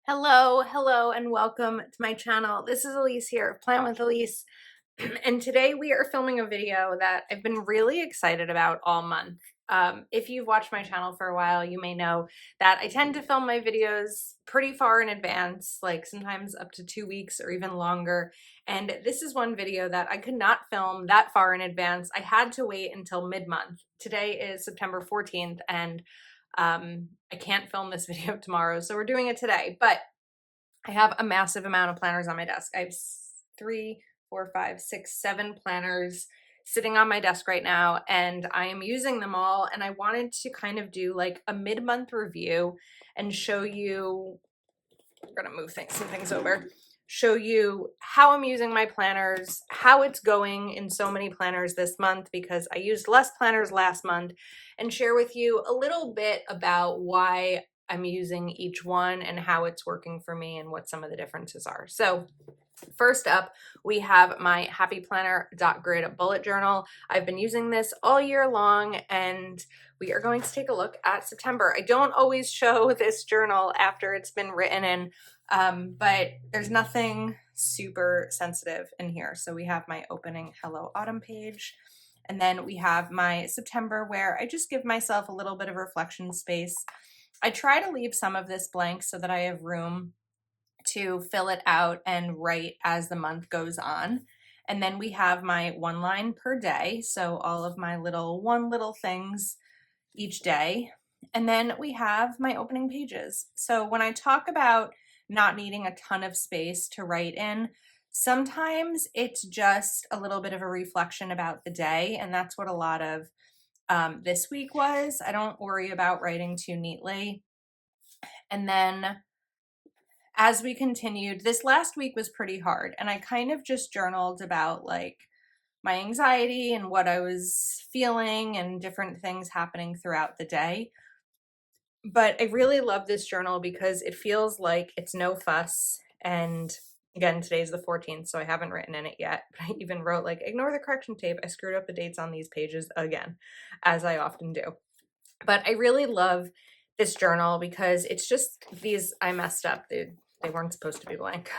Hello, and welcome to my channel. This is Elise here of Plan with Elise, and today we are filming a video that I've been really excited about all month. If you've watched my channel for a while, you may know that I tend to film my videos pretty far in advance, like sometimes up to 2 weeks or even longer. And this is one video that I could not film that far in advance. I had to wait until mid-month. Today is September 14th, and I can't film this video tomorrow, so we're doing it today. But I have a massive amount of planners on my desk. I have 7 planners sitting on my desk right now, and I am using them all. And I wanted to kind of do like a mid-month review and show you, we're gonna move some things over, show you how I'm using my planners, how it's going in so many planners this month because I used less planners last month, and share with you a little bit about why I'm using each one and how it's working for me and what some of the differences are. So first up, we have my Happy Planner Grid bullet journal. I've been using this all year long, and we are going to take a look at September. I don't always show this journal after it's been written in, but there's nothing super sensitive in here. So we have my opening Hello Autumn page, and then we have my September where I just give myself a little bit of reflection space. I try to leave some of this blank so that I have room to fill it out and write as the month goes on. And then we have my one line per day, so all of my one little things each day. And then we have my opening pages. So when I talk about not needing a ton of space to write in, sometimes it's just a little bit of a reflection about the day, and that's what a lot of this week was. I don't worry about writing too neatly. And then as we continued, this last week was pretty hard, and I kind of just journaled about like my anxiety and what I was feeling and different things happening throughout the day. But I really love this journal because it feels like it's no fuss. And again, today's the 14th, so I haven't written in it yet. But I even wrote like, ignore the correction tape. I screwed up the dates on these pages again, as I often do. But I really love this journal because it's just these, I messed up. They weren't supposed to be blank.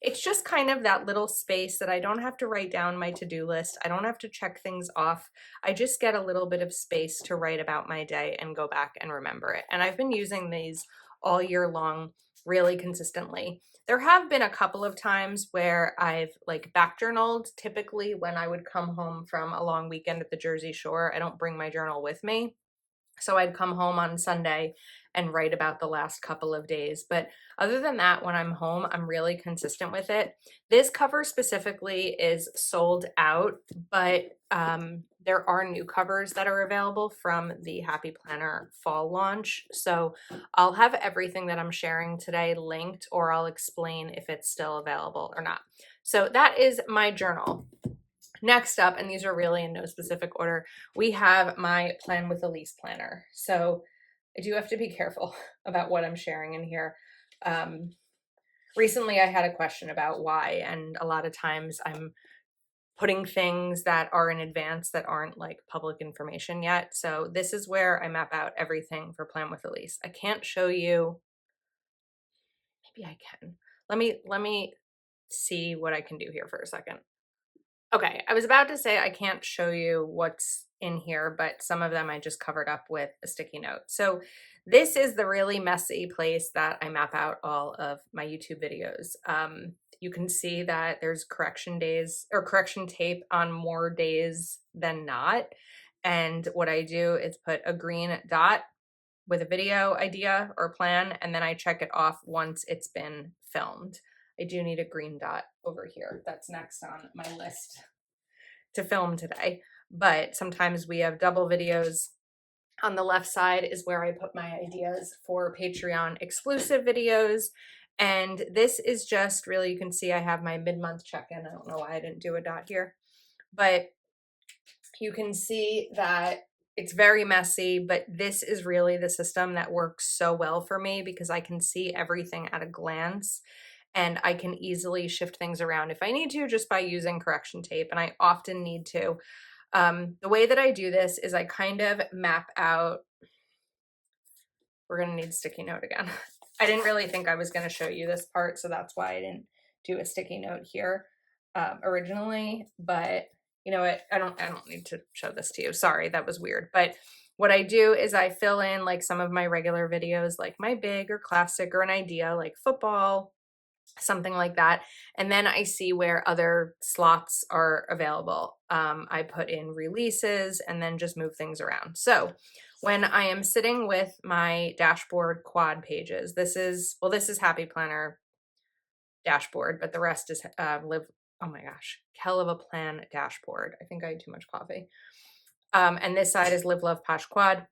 It's just kind of that little space that I don't have to write down my to-do list. I don't have to check things off. I just get a little bit of space to write about my day and go back and remember it. And I've been using these all year long really consistently. There have been a couple of times where I've like back journaled, typically when I would come home from a long weekend at the Jersey Shore. I don't bring my journal with me. So I'd come home on Sunday and write about the last couple of days. But other than that, when I'm home, I'm really consistent with it. This cover specifically is sold out, but there are new covers that are available from the Happy Planner fall launch. So I'll have everything that I'm sharing today linked, or I'll explain if it's still available or not. So that is my journal. Next up, and these are really in no specific order, we have my Plan with Elise planner. So I do have to be careful about what I'm sharing in here. Recently I had a question about why, and a lot of times I'm putting things that are in advance that aren't like public information yet. So this is where I map out everything for Plan with Elise. I can't show you, maybe I can. Let me see what I can do here for a second. Okay, I was about to say I can't show you what's in here, but some of them I just covered up with a sticky note. So this is the really messy place that I map out all of my YouTube videos. You can see that there's correction days or correction tape on more days than not. And what I do is put a green dot with a video idea or plan, and then I check it off once it's been filmed. I do need a green dot over here. That's next on my list to film today. But sometimes we have double videos. On the left side is where I put my ideas for Patreon exclusive videos. And this is just really, you can see I have my mid-month check-in. I don't know why I didn't do a dot here, but you can see that it's very messy, but this is really the system that works so well for me because I can see everything at a glance. And I can easily shift things around if I need to just by using correction tape, and I often need to. The way that I do this is I kind of map out, we're gonna need sticky note again. I didn't really think I was going to show you this part, so that's why I didn't do a sticky note here originally. But you know what? I don't need to show this to you. Sorry, that was weird. But what I do is I fill in like some of my regular videos, like my big or classic or an idea, like football, something like that. And then I see where other slots are available. I put in releases and then just move things around. So when I am sitting with my dashboard quad pages, this is Happy Planner dashboard, but the rest is oh my gosh, hell of a plan dashboard. I think I had too much coffee. And this side is Live Love Posh Quad.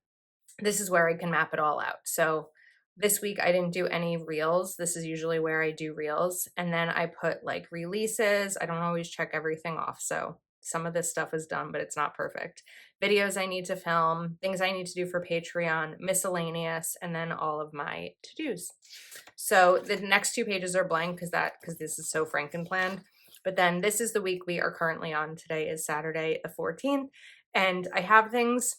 This is where I can map it all out. So this week I didn't do any reels. This is usually where I do reels. And then I put like releases. I don't always check everything off. So some of this stuff is done, but it's not perfect. Videos I need to film, things I need to do for Patreon, miscellaneous, and then all of my to-dos. So the next 2 pages are blank because this is so Frankenplanned. But then this is the week we are currently on. Today is Saturday the 14th. And I have things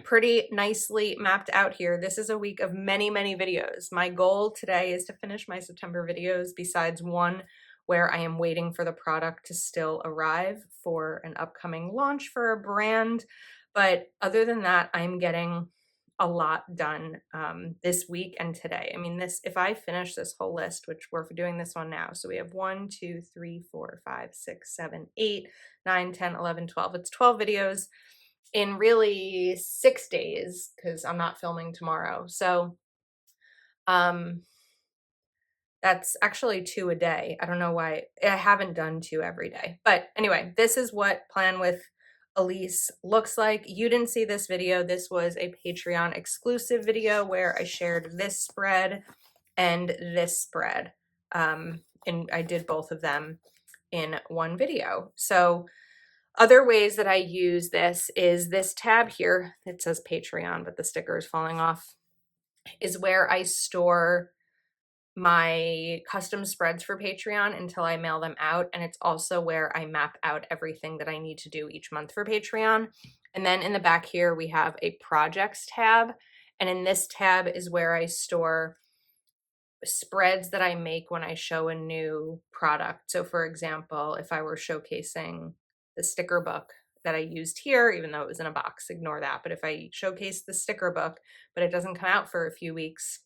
pretty nicely mapped out here. This is a week of many, many videos. My goal today is to finish my September videos, besides one where I am waiting for the product to still arrive for an upcoming launch for a brand. But other than that, I'm getting a lot done this week and today. I mean, if I finish this whole list, which we're doing this one now, so we have 1, 2, 3, 4, 5, 6, 7, 8, 9, 10, 11, 12. It's 12 videos in really 6 days because I'm not filming tomorrow. So that's actually 2 a day. I don't know why I haven't done 2 every day. But anyway, this is what Plan with Elise looks like. You didn't see this video. This was a Patreon exclusive video where I shared this spread and this spread. And I did both of them in one video. So other ways that I use this is this tab here. It says Patreon, but the sticker is falling off, is where I store my custom spreads for Patreon until I mail them out. And it's also where I map out everything that I need to do each month for Patreon. And then in the back here, we have a projects tab. And in this tab is where I store spreads that I make when I show a new product. So for example, if I were showcasing the sticker book that I used here, even though it was in a box, ignore that. But if I showcase the sticker book, but it doesn't come out for a few weeks,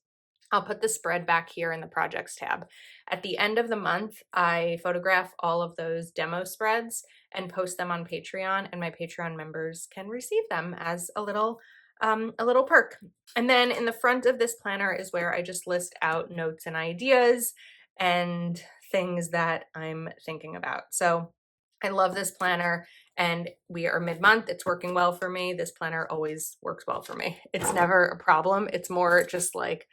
I'll put the spread back here in the projects tab. At the end of the month, I photograph all of those demo spreads and post them on Patreon, and my Patreon members can receive them as a little perk. And then in the front of this planner is where I just list out notes and ideas and things that I'm thinking about. So I love this planner, and we are mid-month. It's working well for me. This planner always works well for me. It's never a problem. It's more just like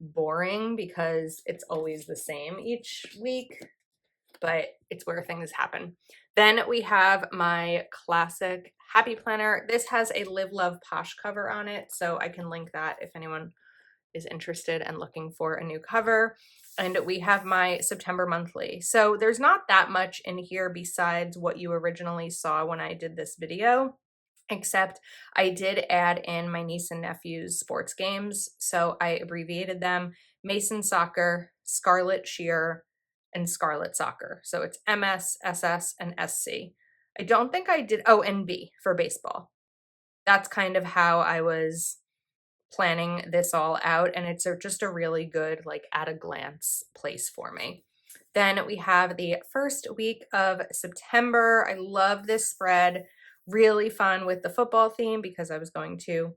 boring because it's always the same each week, but it's where things happen. Then we have my classic Happy Planner. This has a Live Love Posh cover on it, so I can link that if anyone is interested and looking for a new cover. And we have my September monthly. So there's not that much in here besides what you originally saw when I did this video, except I did add in my niece and nephew's sports games. So I abbreviated them: Mason Soccer, Scarlet Cheer, and Scarlet Soccer. So it's MS, SS, and SC. I don't think I did, oh, and B for baseball. That's kind of how I was planning this all out, and it's just a really good, like, at a glance place for me. Then we have the first week of September. I love this spread. Really fun with the football theme because I was going to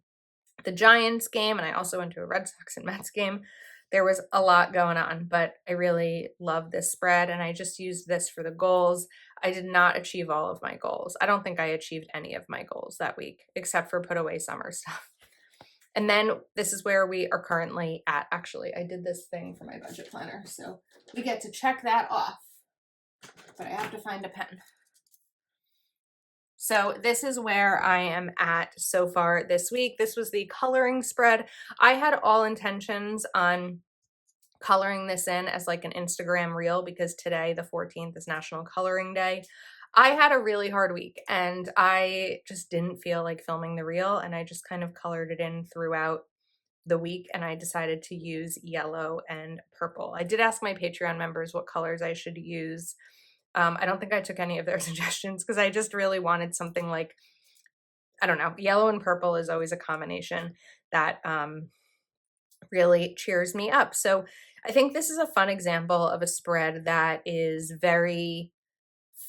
the Giants game and I also went to a Red Sox and Mets game. There was a lot going on, but I really love this spread, and I just used this for the goals. I did not achieve all of my goals. I don't think I achieved any of my goals that week, except for put away summer stuff. And then this is where we are currently at. Actually, I did this thing for my budget planner, so we get to check that off, but I have to find a pen. So this is where I am at so far this week. This was the coloring spread. I had all intentions on coloring this in as like an Instagram reel because today, the 14th, is National Coloring Day. I had a really hard week and I just didn't feel like filming the reel, and I just kind of colored it in throughout the week, and I decided to use yellow and purple. I did ask my Patreon members what colors I should use. I don't think I took any of their suggestions because I just really wanted something like, I don't know, yellow and purple is always a combination that really cheers me up. So I think this is a fun example of a spread that is very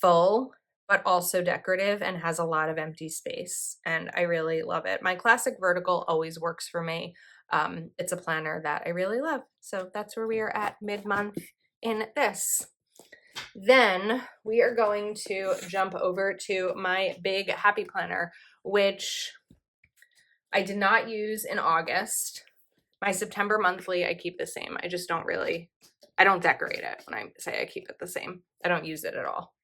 full, but also decorative and has a lot of empty space. And I really love it. My classic vertical always works for me. It's a planner that I really love. So that's where we are at mid-month in this. Then we are going to jump over to my big happy planner, which I did not use in August. My September monthly, I keep the same. I just don't really, I don't decorate it when I say I keep it the same. I don't use it at all.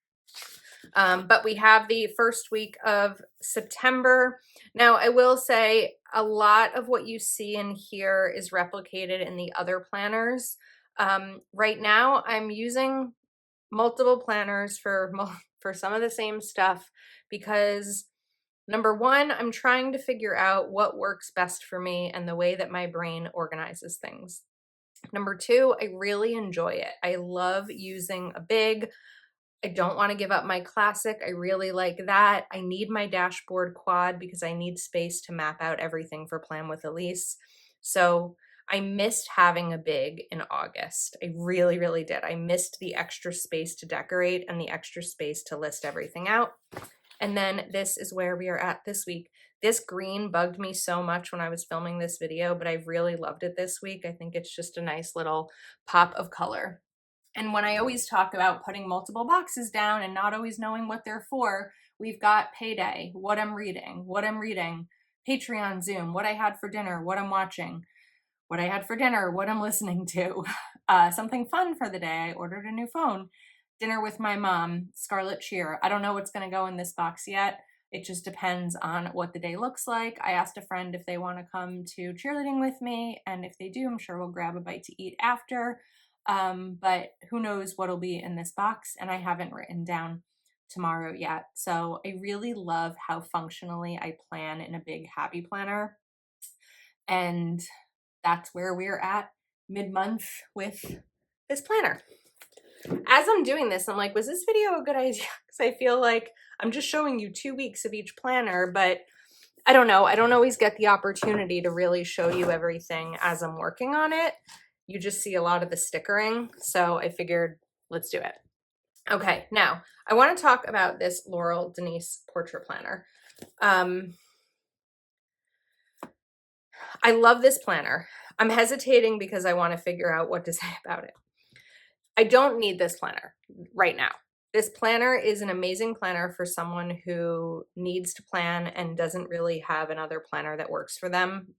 But we have the first week of September. Now, I will say a lot of what you see in here is replicated in the other planners. Right now, I'm using multiple planners for some of the same stuff because number one, I'm trying to figure out what works best for me and the way that my brain organizes things. Number two, I really enjoy it. I love using a big. I don't want to give up my classic. I really like that. I need my dashboard quad because I need space to map out everything for Plan with Elise. So I missed having a big in August. I really, really did. I missed the extra space to decorate and the extra space to list everything out. And then this is where we are at this week. This green bugged me so much when I was filming this video, but I really loved it this week. I think it's just a nice little pop of color. And when I always talk about putting multiple boxes down and not always knowing what they're for, we've got payday, what I'm reading, Patreon Zoom, what I had for dinner, what I'm watching, what I had for dinner, what I'm listening to, something fun for the day. I ordered a new phone, dinner with my mom, Scarlet Cheer. I don't know what's going to go in this box yet. It just depends on what the day looks like. I asked a friend if they want to come to cheerleading with me, and if they do, I'm sure we'll grab a bite to eat after. But who knows what'll be in this box, and I haven't written down tomorrow yet. So I really love how functionally I plan in a big happy planner. And that's where we're at mid-month with this planner. As I'm doing this, I'm like, was this video a good idea? Because I feel like I'm just showing you 2 weeks of each planner, but I don't know. I don't always get the opportunity to really show you everything as I'm working on it. You just see a lot of the stickering. So I figured, let's do it. Okay, now I want to talk about this Laurel Denise portrait planner. I love this planner. I'm hesitating because I want to figure out what to say about it. I don't need this planner right now. This planner is an amazing planner for someone who needs to plan and doesn't really have another planner that works for them.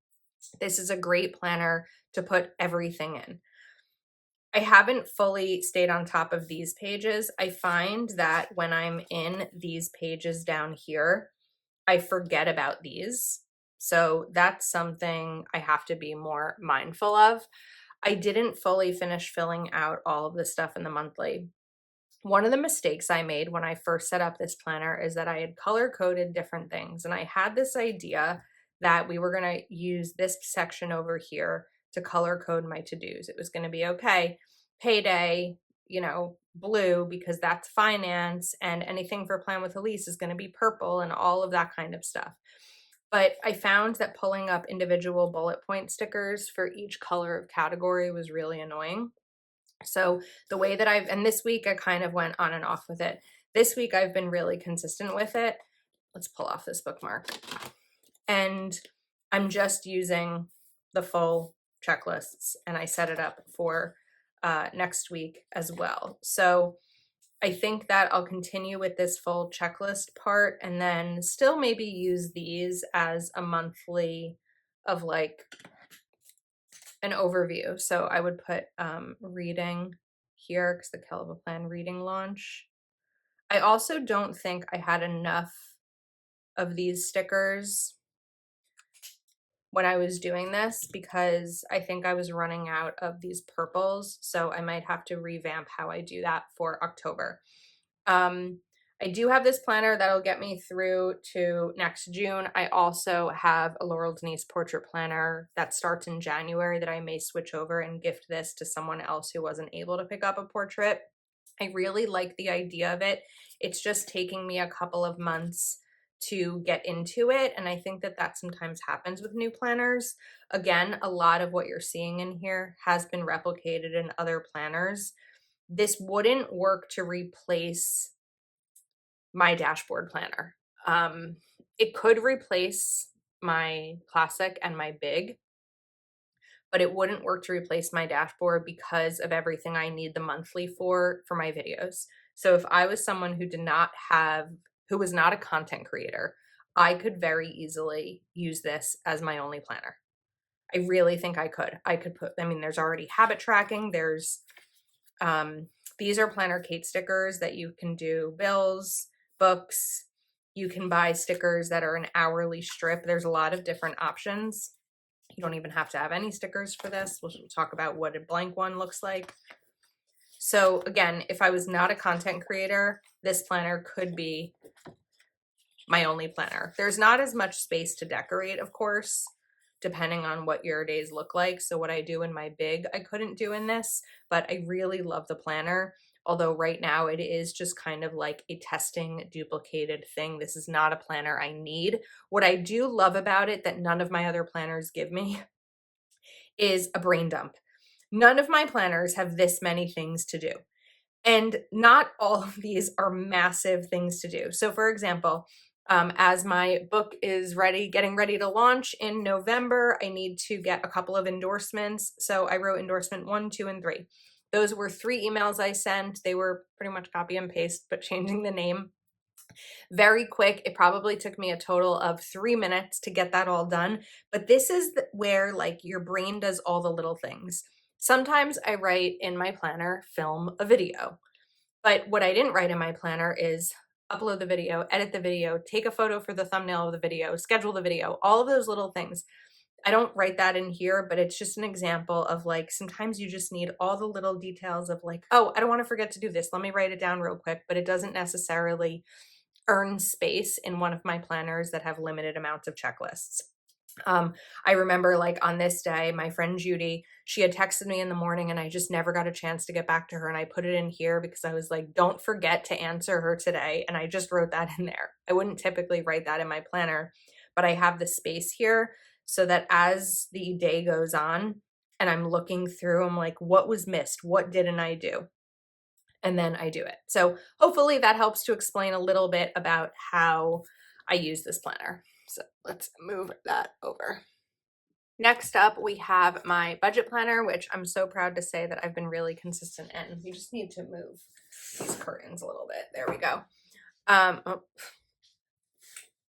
This is a great planner to put everything in. I haven't fully stayed on top of these pages. I find that when I'm in these pages down here, I forget about these. So that's something I have to be more mindful of. I didn't fully finish filling out all of the stuff in the monthly. One of the mistakes I made when I first set up this planner is that I had color coded different things. And I had this idea that we were going to use this section over here to color code my to-dos. It was going to be, okay, payday, blue, because that's finance, and anything for Plan with Elise is going to be purple and all of that kind of stuff. But I found that pulling up individual bullet point stickers for each color of category was really annoying. So the way that and this week I kind of went on and off with it. This week I've been really consistent with it. Let's pull off this bookmark. And I'm just using the full checklists, and I set it up for next week as well. So I think that I'll continue with this full checklist part and then still maybe use these as a monthly of like an overview. So I would put reading here because the Kill of a Plan reading launch. I also don't think I had enough of these stickers when I was doing this because I think I was running out of these purples. So I might have to revamp how I do that for October. I do have this planner that'll get me through to next June. I also have a Laurel Denise portrait planner that starts in January that I may switch over and gift this to someone else who wasn't able to pick up a portrait. I really like the idea of it. It's just taking me a couple of months to get into it, and I think that that sometimes happens with new planners. Again, a lot of what you're seeing in here has been replicated in other planners. This wouldn't work to replace my dashboard planner. It could replace my classic and my big, but it wouldn't work to replace my dashboard because of everything I need the monthly for my videos. So if I was someone who was not a content creator, I could very easily use this as my only planner. I really think I could. I mean, there's already habit tracking. These are Planner Kate stickers that you can do bills, books. You can buy stickers that are an hourly strip. There's a lot of different options. You don't even have to have any stickers for this. We'll talk about what a blank one looks like. So again, if I was not a content creator, this planner could be my only planner. There's not as much space to decorate, of course, depending on what your days look like. So what I do in my big, I couldn't do in this, but I really love the planner. Although right now it is just kind of like a testing duplicated thing. This is not a planner I need. What I do love about it that none of my other planners give me is a brain dump. None of my planners have this many things to do. And not all of these are massive things to do. So for example, as my book is getting ready to launch in November, I need to get a couple of endorsements. So I wrote endorsement 1, 2, and 3. Those were 3 emails I sent. They were pretty much copy and paste, but changing the name. Very quick. It probably took me a total of 3 minutes to get that all done. But this is where like your brain does all the little things. Sometimes I write in my planner, film a video. But what I didn't write in my planner is upload the video, edit the video, take a photo for the thumbnail of the video, schedule the video, all of those little things. I don't write that in here, but it's just an example of like, sometimes you just need all the little details of like, oh, I don't want to forget to do this. Let me write it down real quick, but it doesn't necessarily earn space in one of my planners that have limited amounts of checklists. I remember like on this day, my friend Judy, she had texted me in the morning and I just never got a chance to get back to her. And I put it in here because I was like, don't forget to answer her today. And I just wrote that in there. I wouldn't typically write that in my planner, but I have the space here so that as the day goes on and I'm looking through, I'm like, what was missed? What didn't I do? And then I do it. So hopefully that helps to explain a little bit about how I use this planner. So let's move that over. Next up, we have my budget planner, which I'm so proud to say that I've been really consistent in. We just need to move these curtains a little bit. There we go. Oh, a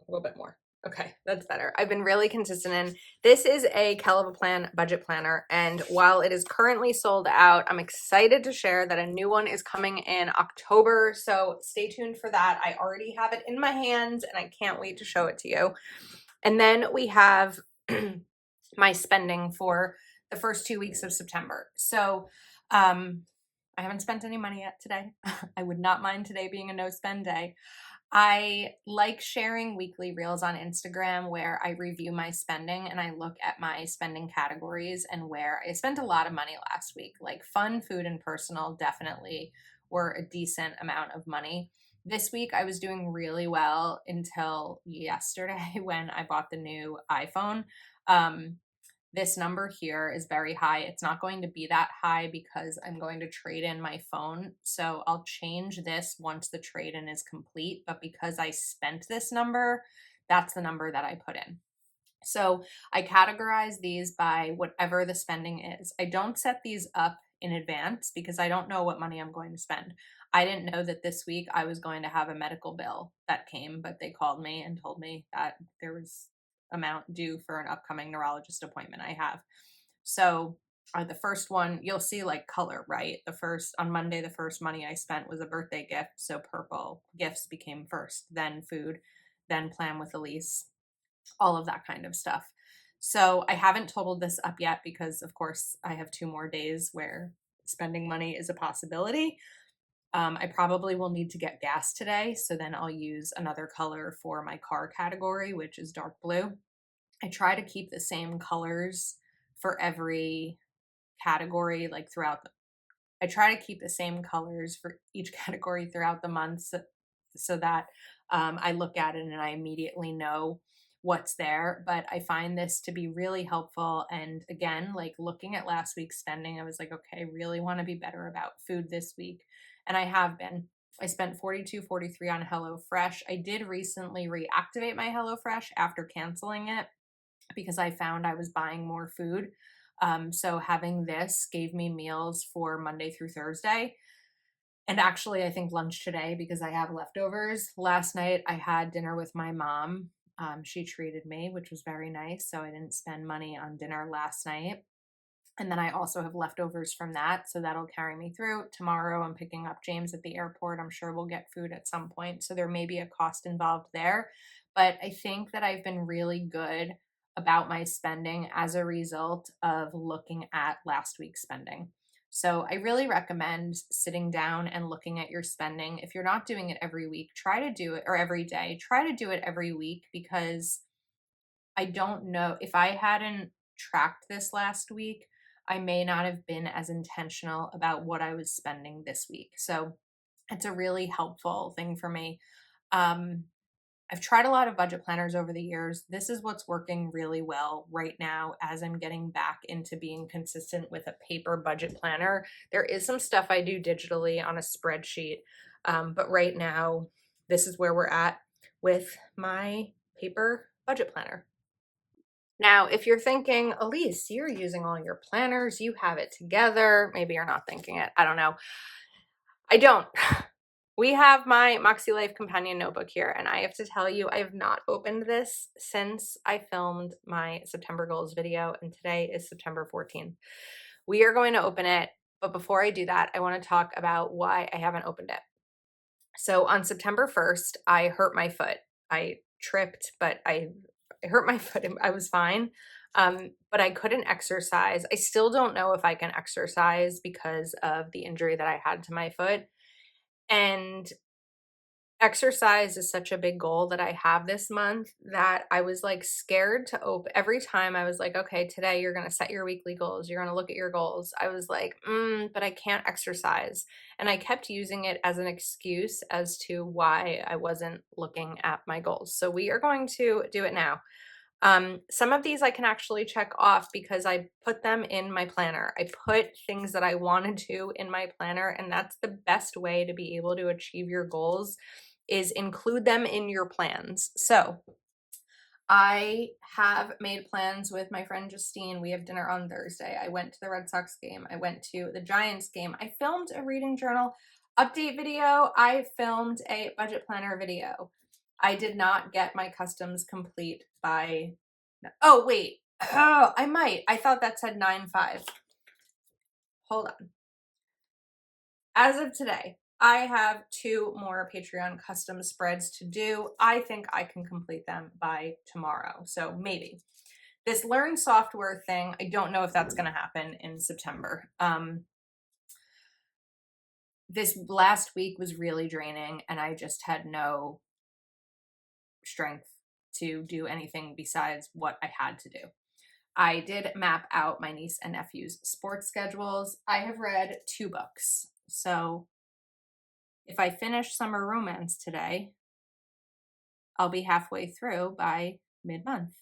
little bit more. Okay, that's better. I've been really consistent in. This is a Plan budget planner, and while it is currently sold out, I'm excited to share that a new one is coming in October, so stay tuned for that. I already have it in my hands, and I can't wait to show it to you. And then we have my spending for the first 2 weeks of September. So I haven't spent any money yet today. I would not mind today being a no spend day. I like sharing weekly reels on Instagram where I review my spending and I look at my spending categories and where I spent a lot of money last week. Like fun, food, and personal definitely were a decent amount of money. This week I was doing really well until yesterday when I bought the new iPhone. This number here is very high. It's not going to be that high because I'm going to trade in my phone. So I'll change this once the trade-in is complete. But because I spent this number, that's the number that I put in. So I categorize these by whatever the spending is. I don't set these up in advance because I don't know what money I'm going to spend. I didn't know that this week I was going to have a medical bill that came, but they called me and told me that there was amount due for an upcoming neurologist appointment I have. So the first one, you'll see like color, right? On Monday, the first money I spent was a birthday gift. So purple gifts became first, then food, then plan with Elise, all of that kind of stuff. So I haven't totaled this up yet because of course I have 2 more days where spending money is a possibility. I probably will need to get gas today, so then I'll use another color for my car category, which is dark blue. I try to keep the same colors for every category, like throughout I try to keep the same colors for each category throughout the month, so that I look at it and I immediately know what's there. But I find this to be really helpful. And again, like looking at last week's spending, I was like, okay, I really want to be better about food this week. And I have been. I spent 42.43 on HelloFresh. I did recently reactivate my HelloFresh after canceling it because I found I was buying more food. So having this gave me meals for Monday through Thursday. And actually, I think lunch today because I have leftovers. Last night, I had dinner with my mom. She treated me, which was very nice. So I didn't spend money on dinner last night. And then I also have leftovers from that. So that'll carry me through. Tomorrow, I'm picking up James at the airport. I'm sure we'll get food at some point. So there may be a cost involved there. But I think that I've been really good about my spending as a result of looking at last week's spending. So I really recommend sitting down and looking at your spending. If you're not doing it every week, try to do it, or every day, try to do it every week, because I don't know if I hadn't tracked this last week, I may not have been as intentional about what I was spending this week. So it's a really helpful thing for me. Um, I've tried a lot of budget planners over the years. This is what's working really well right now as I'm getting back into being consistent with a paper budget planner. There is some stuff I do digitally on a spreadsheet, but right now, this is where we're at with my paper budget planner. Now, if you're thinking, Elise, you're using all your planners, you have it together. Maybe you're not thinking it. I don't know. I don't. We have my Moxie Life Companion Notebook here, and I have to tell you, I have not opened this since I filmed my September goals video, and today is September 14th. We are going to open it, but before I do that, I want to talk about why I haven't opened it. So on September 1st, I hurt my foot. I tripped, but I hurt my foot. I was fine. But I couldn't exercise. I still don't know if I can exercise because of the injury that I had to my foot. And exercise is such a big goal that I have this month that I was like scared to open. Every time I was like, okay, today you're going to set your weekly goals. You're going to look at your goals. I was like, but I can't exercise. And I kept using it as an excuse as to why I wasn't looking at my goals. So we are going to do it now. Some of these I can actually check off because I put them in my planner. I put things that I want to do in my planner, and that's the best way to be able to achieve your goals, is include them in your plans. So I have made plans with my friend Justine. We have dinner on Thursday. I went to the Red Sox game. I went to the Giants game. I filmed a reading journal update video. I filmed a budget planner video. I did not get my customs complete by, oh, wait. Oh, I might. I thought that said 9/5. Hold on. As of today, I have 2 more Patreon custom spreads to do. I think I can complete them by tomorrow. So maybe. This learn software thing, I don't know if that's going to happen in September. This last week was really draining, and I just had no strength to do anything besides what I had to do. I did map out my niece and nephew's sports schedules. I have read 2 books. So if I finish Summer Romance today, I'll be halfway through by mid-month.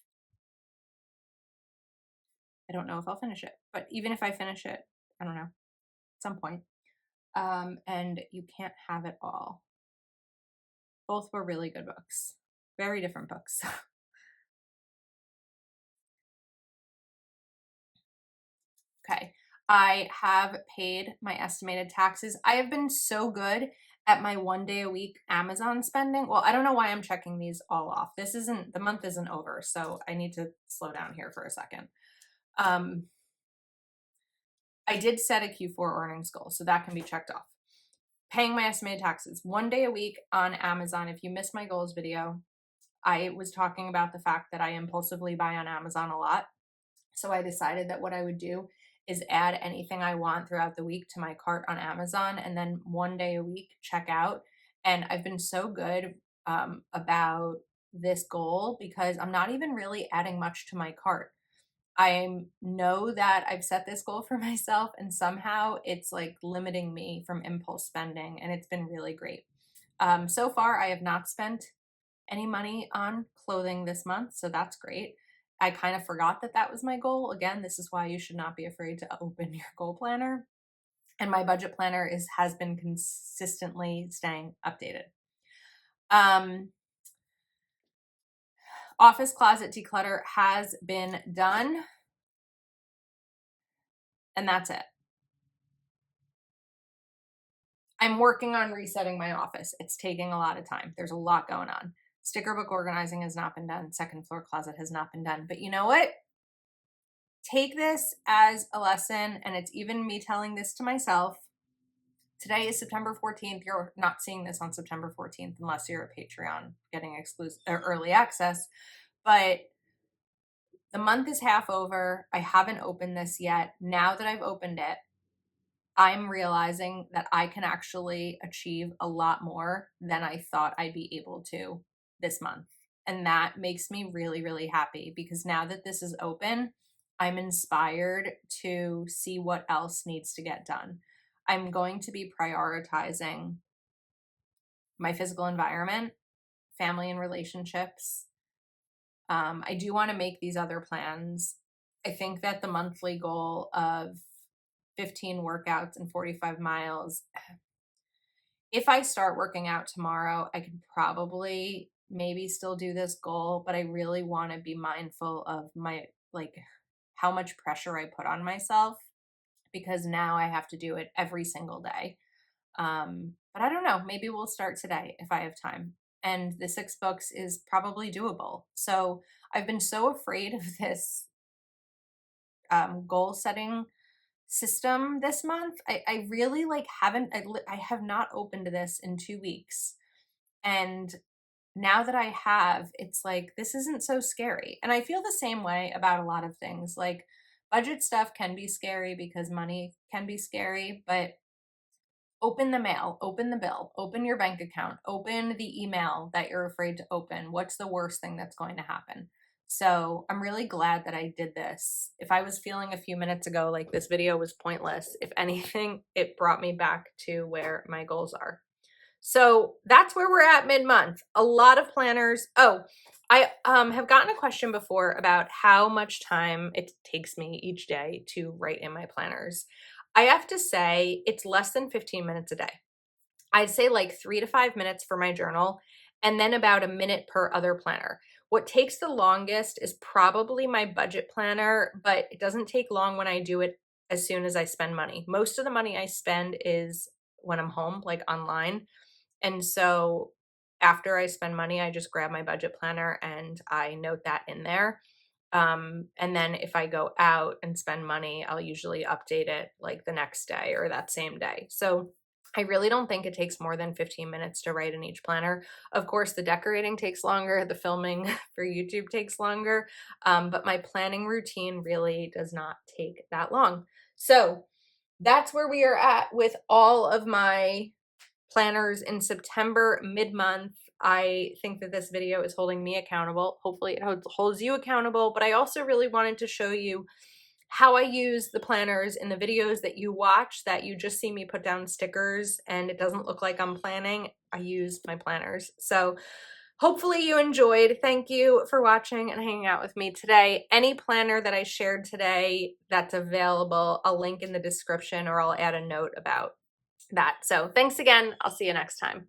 I don't know if I'll finish it, but even if I finish it, I don't know, at some point. And You Can't Have It All. Both were really good books. Very different books. Okay. I have paid my estimated taxes. I have been so good at my 1 day a week Amazon spending. Well, I don't know why I'm checking these all off. The month isn't over, so I need to slow down here for a second. I did set a Q4 earnings goal, so that can be checked off. Paying my estimated taxes 1 day a week on Amazon. If you missed my goals video, I was talking about the fact that I impulsively buy on Amazon a lot. So I decided that what I would do is add anything I want throughout the week to my cart on Amazon, and then one day a week check out. And I've been so good about this goal because I'm not even really adding much to my cart. I know that I've set this goal for myself, and somehow it's like limiting me from impulse spending, and it's been really great. So far, I have not spent any money on clothing this month, so that's great. I kind of forgot that that was my goal. Again, this is why you should not be afraid to open your goal planner. And my budget planner has been consistently staying updated. Office closet declutter has been done, and that's it. I'm working on resetting my office. It's taking a lot of time. There's a lot going on. Sticker book organizing has not been done. Second floor closet has not been done. But you know what? Take this as a lesson, and it's even me telling this to myself. Today is September 14th. You're not seeing this on September 14th unless you're a Patreon getting exclusive or early access. But the month is half over. I haven't opened this yet. Now that I've opened it, I'm realizing that I can actually achieve a lot more than I thought I'd be able to this month. And that makes me really, really happy because now that this is open, I'm inspired to see what else needs to get done. I'm going to be prioritizing my physical environment, family and relationships. I do want to make these other plans. I think that the monthly goal of 15 workouts and 45 miles, if I start working out tomorrow, I could probably maybe still do this goal, but I really want to be mindful of my, like, how much pressure I put on myself because now I have to do it every single day. But I don't know, maybe we'll start today if I have time. And the 6 books is probably doable. So I've been so afraid of this goal setting system this month. I really I have not opened this in 2 weeks. And now that I have, it's like, this isn't so scary. And I feel the same way about a lot of things. Like budget stuff can be scary because money can be scary, but open the mail, open the bill, open your bank account, open the email that you're afraid to open. What's the worst thing that's going to happen? So I'm really glad that I did this. If I was feeling a few minutes ago like this video was pointless, if anything, it brought me back to where my goals are. So that's where we're at mid-month. A lot of planners. Oh, I have gotten a question before about how much time it takes me each day to write in my planners. I have to say it's less than 15 minutes a day. I'd say like 3 to 5 minutes for my journal and then about a minute per other planner. What takes the longest is probably my budget planner, but it doesn't take long when I do it as soon as I spend money. Most of the money I spend is when I'm home, like online. And so after I spend money, I just grab my budget planner and I note that in there. And then if I go out and spend money, I'll usually update it like the next day or that same day. So I really don't think it takes more than 15 minutes to write in each planner. Of course, the decorating takes longer, the filming for YouTube takes longer, but my planning routine really does not take that long. So that's where we are at with all of my planners in September mid-month. I think that this video is holding me accountable. Hopefully it holds you accountable, but I also really wanted to show you how I use the planners in the videos that you watch, that you just see me put down stickers and it doesn't look like I'm planning. I use my planners. So hopefully you enjoyed. Thank you for watching and hanging out with me today. Any planner that I shared today that's available, I'll link in the description or I'll add a note about that. So thanks again. I'll see you next time.